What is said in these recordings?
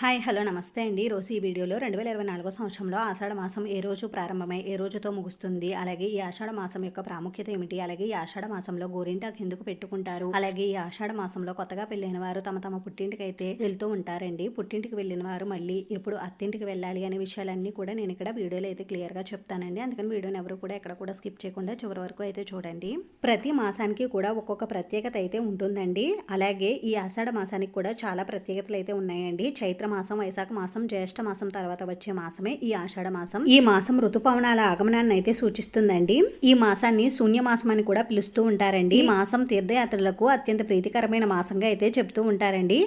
Hi hello నమస్తే అండి. ఈరోజు ఈ వీడియోలో 2024 సంవత్సరంలో ఆషాఢ మాసం ఏ రోజు ప్రారంభమై ఏ రోజుతో ముగుస్తుంది, అలాగే ఈ ఆషాఢ మాసం యొక్క ప్రాముఖ్యత ఏమిటి, అలాగే ఈ ఆషాఢ మాసంలో గోరింటాకు ఎందుకు పెట్టుకుంటారు, అలాగే ఈ ఆషాఢ మాసంలో కొత్తగా పెళ్ళైన వారు తమ తమ పుట్టింటికి అయితే వెళ్తూ ఉంటారండి. పుట్టింటికి వెళ్ళిన వారు మళ్ళీ ఎప్పుడు అత్తింటికి వెళ్ళాలి అనే విషయాలన్నీ కూడా నేను ఇక్కడ వీడియోలో అయితే క్లియర్గా చెప్తానండి. అందుకని వీడియోని ఎవరు కూడా ఎక్కడ కూడా స్కిప్ చేయకుండా చివరి వరకు అయితే చూడండి. ప్రతి మాసానికి కూడా ఒక్కొక్క ప్రత్యేకత అయితే ఉంటుందండి. అలాగే ఈ ఆషాఢ మాసానికి కూడా చాలా ప్రత్యేకతలు అయితే ఉన్నాయండి. చైత్ర మాసం, వైశాఖ మాసం, జ్యేష్ఠ మాసం తర్వాత వచ్చే మాసమే ఈ ఆషాఢ మాసం. ఈ మాసం ఋతుపవనాల ఆగమనాన్ని అయితే సూచిస్తుందండి. ఈ మాసాన్ని శూన్యమాసం అని కూడా పిలుస్తూ ఉంటారండి. ఈ మాసం తీర్థయాత్రలకు అత్యంత ప్రీతికరమైన మాసంగా అయితే చెప్తూ ఉంటారండి.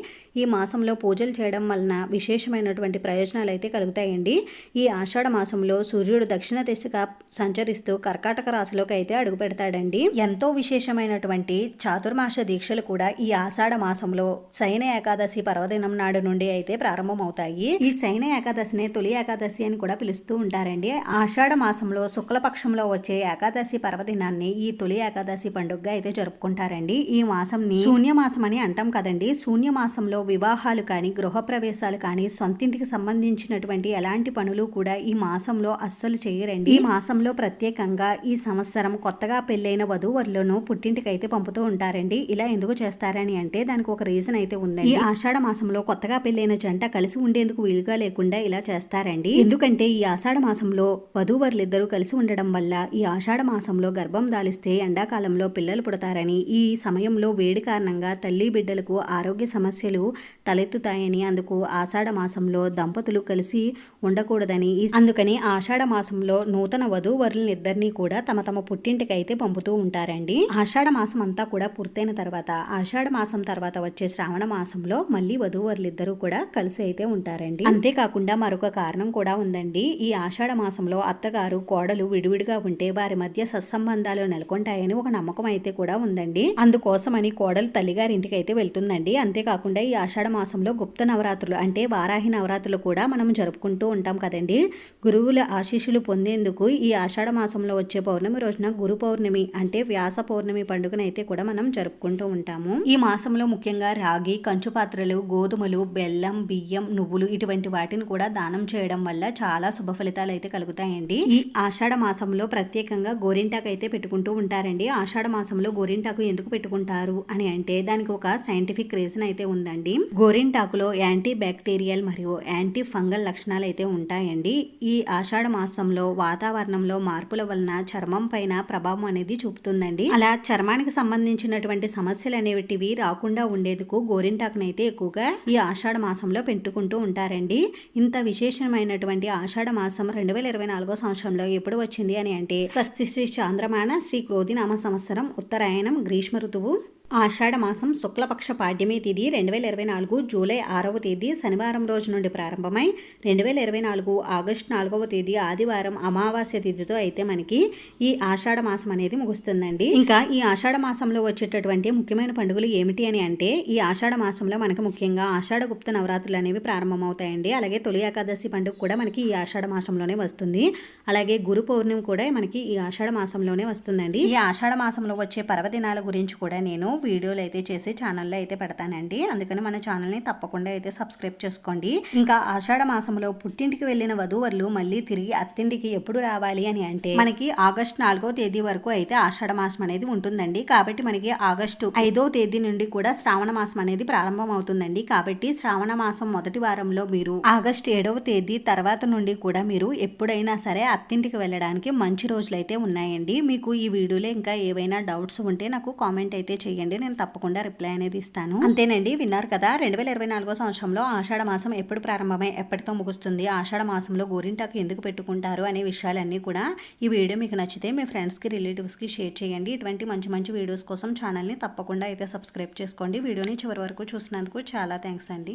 ఈ మాసంలో పూజలు చేయడం వలన విశేషమైనటువంటి ప్రయోజనాలు అయితే కలుగుతాయండి. ఈ ఆషాఢ మాసంలో సూర్యుడు దక్షిణ దిశగా సంచరిస్తూ కర్కాటక రాశిలోకి అయితే అడుగు పెడతాడండి. ఎంతో విశేషమైనటువంటి చాతుర్మాస దీక్షలు కూడా ఈ ఆషాఢ మాసంలో శయన ఏకాదశి పర్వదినం నాడు నుండి అయితే ప్రారంభమవుతాయి. ఈ శయన ఏకాదశిని తొలి ఏకాదశి అని కూడా పిలుస్తూ ఉంటారండి. ఆషాఢ మాసంలో శుక్లపక్షంలో వచ్చే ఏకాదశి పర్వదినాన్ని ఈ తొలి ఏకాదశి పండుగగా అయితే జరుపుకుంటారండి. ఈ మాసంని శూన్యమాసం అని అంటాం కదండి. శూన్యమాసంలో వివాహాలు కానీ, గృహప్రవేశాలు కానీ, సొంతింటికి సంబంధించినటువంటి ఎలాంటి పనులు కూడా ఈ మాసంలో అస్సలు చేయరండి. ఈ మాసంలో ప్రత్యేకంగా ఈ సంవత్సరం కొత్తగా పెళ్ళైన వధూవరులను పుట్టింటికి అయితే పంపుతూ ఉంటారండి. ఇలా ఎందుకు చేస్తారని అంటే దానికి ఒక రీజన్ అయితే ఉందండి. ఈ ఆషాఢ మాసంలో కొత్తగా పెళ్ళైన జంట కలిసి ఉండేందుకు వీలుగా లేకుండా ఇలా చేస్తారండి. ఎందుకంటే ఈ ఆషాఢ మాసంలో వధూవరులిద్దరూ కలిసి ఉండడం వల్ల ఈ ఆషాఢ మాసంలో గర్భం దాలిస్తే ఎండాకాలంలో పిల్లలు పుడతారని, ఈ సమయంలో వేడి కారణంగా తల్లి బిడ్డలకు ఆరోగ్య సమస్యలు తలెత్తుతాయని, అందుకు ఆషాఢ మాసంలో దంపతులు కలిసి ఉండకూడదని, అందుకని ఆషాఢ మాసంలో నూతన వధూవరులనిద్దరినీ కూడా తమ తమ పుట్టింటికి అయితే పంపుతూ ఉంటారండి. ఆషాఢ మాసం అంతా కూడా పూర్తయిన తర్వాత ఆషాఢ మాసం తర్వాత వచ్చే శ్రావణ మాసంలో మళ్ళీ వధూవరులిద్దరూ కూడా కలిసి అయితే ఉంటారండి. అంతేకాకుండా మరొక కారణం కూడా ఉందండి. ఈ ఆషాఢ మాసంలో అత్తగారు కోడలు విడివిడిగా ఉంటే వారి మధ్య సత్సంబంధాలు నెలకొంటాయని ఒక నమ్మకం అయితే కూడా ఉందండి. అందుకోసమని కోడలు తల్లిగారింటికి అయితే వెళ్తుందండి. అంతేకాకుండా ఈ ఆషాఢ మాసంలో గుప్త నవరాత్రులు అంటే వారాహి నవరాత్రులు కూడా మనం జరుపుకుంటూ ఉంటాం కదండి. గురువుల ఆశీస్సులు పొందేందుకు ఈ ఆషాఢ మాసంలో వచ్చే పౌర్ణమి రోజున గురు పౌర్ణమి అంటే వ్యాస పౌర్ణమి పండుగనైతే కూడా మనం జరుపుకుంటూ ఉంటాము. ఈ మాసంలో ముఖ్యంగా రాగి, కంచు పాత్రలు, గోధుమలు, బెల్లం, బియ్యం, నువ్వులు ఇటువంటి వాటిని కూడా దానం చేయడం వల్ల చాలా శుభ ఫలితాలు అయితే కలుగుతాయండి. ఈ ఆషాఢ మాసంలో ప్రత్యేకంగా గోరింటాకు అయితే పెట్టుకుంటూ ఉంటారండి. ఆషాఢ మాసంలో గోరింటాకు ఎందుకు పెట్టుకుంటారు అని అంటే దానికి ఒక సైంటిఫిక్ రీజన్ అయితే ఉందండి. గోరింటాకులో యాంటీ బ్యాక్టీరియల్ మరియు యాంటీ ఫంగల్ లక్షణాలు అయితే ఉంటాయండి. ఈ ఆషాఢ మాసంలో వాతావరణంలో మార్పుల వలన చర్మం పైన ప్రభావం అనేది చూపుతుందండి. అలా చర్మానికి సంబంధించినటువంటి సమస్యలు అనేటివి రాకుండా ఉండేందుకు గోరింటాకునైతే ఎక్కువగా ఈ ఆషాఢ మాసంలో పెట్టుకుంటూ ఉంటారండి. ఇంత విశేషమైనటువంటి ఆషాఢ మాసం 2024 సంవత్సరంలో ఎప్పుడు వచ్చింది అని అంటే స్వస్తి శ్రీ చాంద్రమాన శ్రీ క్రోధినామ సంవత్సరం ఉత్తరాయణం గ్రీష్మ ఋతువు ఆషాఢ మాసం శుక్లపక్ష పాడ్యమి తిథి 2024 జూలై 6వ తేదీ శనివారం రోజు నుండి ప్రారంభమై 2024 ఆగస్టు 4వ తేదీ ఆదివారం అమావాస్య తిథితో అయితే మనకి ఈ ఆషాఢ మాసం అనేది ముగుస్తుందండి. ఇంకా ఈ ఆషాఢ మాసంలో వచ్చేటటువంటి ముఖ్యమైన పండుగలు ఏమిటి అని అంటే ఈ ఆషాఢ మాసంలో మనకి ముఖ్యంగా ఆషాఢ గుప్త నవరాత్రులు అనేవి ప్రారంభమవుతాయండి. అలాగే తొలి ఏకాదశి పండుగ కూడా మనకి ఈ ఆషాఢ మాసంలోనే వస్తుంది. అలాగే గురు పౌర్ణమి కూడా మనకి ఈ ఆషాఢ మాసంలోనే వస్తుందండి. ఈ ఆషాఢ మాసంలో వచ్చే పర్వదినాల గురించి కూడా నేను వీడియోలు అయితే చేసి ఛానల్లో అయితే పెడతానండి. అందుకని మన ఛానల్ని తప్పకుండా అయితే సబ్స్క్రైబ్ చేసుకోండి. ఇంకా ఆషాఢ మాసంలో పుట్టింటికి వెళ్ళిన వధూవరులు మళ్ళీ తిరిగి అత్తింటికి ఎప్పుడు రావాలి అని అంటే మనకి ఆగస్టు 4వ తేదీ వరకు అయితే ఆషాఢ మాసం అనేది ఉంటుందండి. కాబట్టి మనకి ఆగస్టు 5వ తేదీ నుండి కూడా శ్రావణ మాసం అనేది ప్రారంభం అవుతుందండి. కాబట్టి శ్రావణ మాసం మొదటి వారంలో మీరు ఆగస్టు 7వ తేదీ తర్వాత నుండి కూడా మీరు ఎప్పుడైనా సరే అత్తింటికి వెళ్ళడానికి మంచి రోజులు అయితే ఉన్నాయండి. మీకు ఈ వీడియోలో ఇంకా ఏవైనా డౌట్స్ ఉంటే నాకు కామెంట్ అయితే చేయండి. నేను తప్పకుండా రిప్లై అనేది ఇస్తాను. అంతేనండి, విన్నారు కదా. 2024 సంవత్సరంలో ఆషాఢ మాసం ఎప్పుడు ప్రారంభమై ఎప్పటితో ముగుస్తుంది, ఆషాఢ మాసంలో గోరింటాకు ఎందుకు పెట్టుకుంటారు అనే విషయాలన్నీ కూడా ఈ వీడియో మీకు నచ్చితే మీ ఫ్రెండ్స్కి, రిలేటివ్స్కి షేర్ చేయండి. ఇటువంటి మంచి మంచి వీడియోస్ కోసం ఛానల్ని తప్పకుండా అయితే సబ్స్క్రైబ్ చేసుకోండి. వీడియోని చివరి వరకు చూసినందుకు చాలా థ్యాంక్స్ అండి.